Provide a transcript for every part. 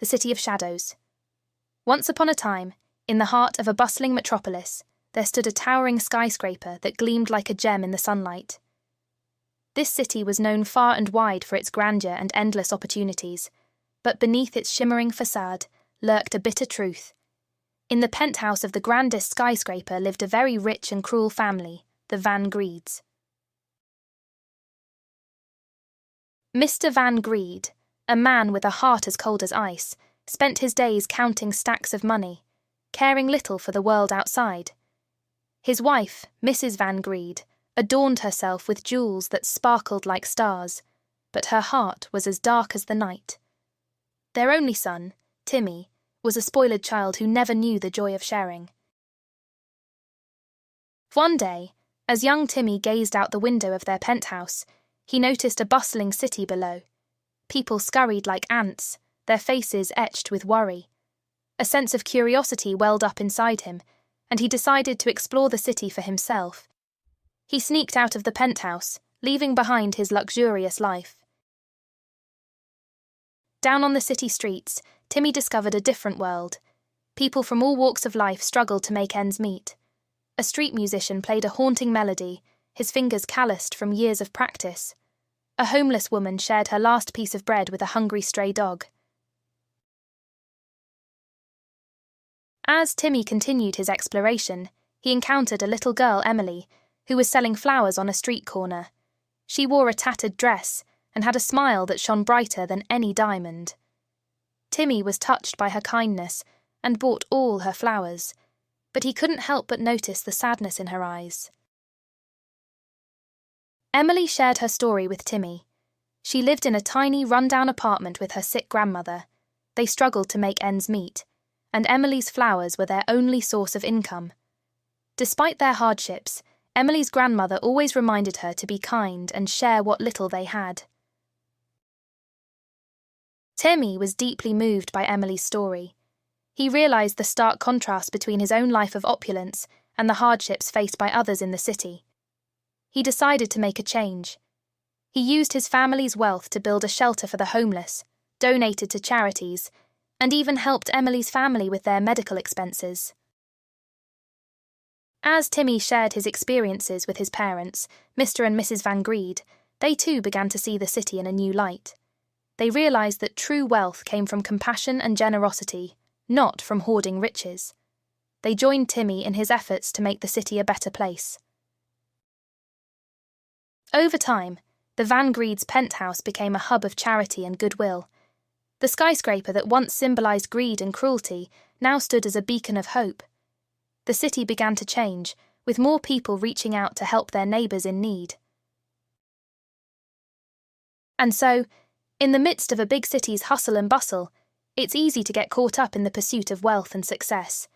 the City of Shadows. Once upon a time, in the heart of a bustling metropolis, there stood a towering skyscraper that gleamed like a gem in the sunlight. This city was known far and wide for its grandeur and endless opportunities, but beneath its shimmering facade lurked a bitter truth. In the penthouse of the grandest skyscraper lived a very rich and cruel family, the Van Greeds. Mr. Van Greed, a man with a heart as cold as ice, spent his days counting stacks of money, caring little for the world outside. His wife, Mrs. Van Greed, adorned herself with jewels that sparkled like stars, but her heart was as dark as the night. Their only son, Timmy, was a spoiled child who never knew the joy of sharing. One day, as young Timmy gazed out the window of their penthouse, he noticed a bustling city below. People scurried like ants, their faces etched with worry. A sense of curiosity welled up inside him, and he decided to explore the city for himself. He sneaked out of the penthouse, leaving behind his luxurious life. Down on the city streets, Timmy discovered a different world. People from all walks of life struggled to make ends meet. A street musician played a haunting melody, his fingers calloused from years of practice. A homeless woman shared her last piece of bread with a hungry stray dog. As Timmy continued his exploration, he encountered a little girl, Emily, who was selling flowers on a street corner. She wore a tattered dress and had a smile that shone brighter than any diamond. Timmy was touched by her kindness and bought all her flowers, but he couldn't help but notice the sadness in her eyes. Emily shared her story with Timmy. She lived in a tiny, run-down apartment with her sick grandmother. They struggled to make ends meet, and Emily's flowers were their only source of income. Despite their hardships, Emily's grandmother always reminded her to be kind and share what little they had. Timmy was deeply moved by Emily's story. He realised the stark contrast between his own life of opulence and the hardships faced by others in the city. He decided to make a change. He used his family's wealth to build a shelter for the homeless, donated to charities, and even helped Emily's family with their medical expenses. As Timmy shared his experiences with his parents, Mr. and Mrs. Van Greed, they too began to see the city in a new light. They realised that true wealth came from compassion and generosity, not from hoarding riches. They joined Timmy in his efforts to make the city a better place. Over time, the Van Greed's penthouse became a hub of charity and goodwill. The skyscraper that once symbolised greed and cruelty now stood as a beacon of hope. The city began to change, with more people reaching out to help their neighbours in need. And so, in the midst of a big city's hustle and bustle, it's easy to get caught up in the pursuit of wealth and success.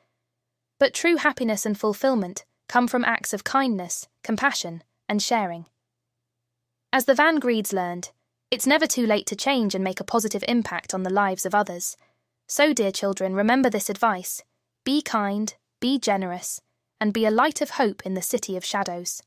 But true happiness and fulfilment come from acts of kindness, compassion, and sharing. As the Van Greeds learned, it's never too late to change and make a positive impact on the lives of others. So, dear children, remember this advice: be kind, be generous, and be a light of hope in the City of Shadows.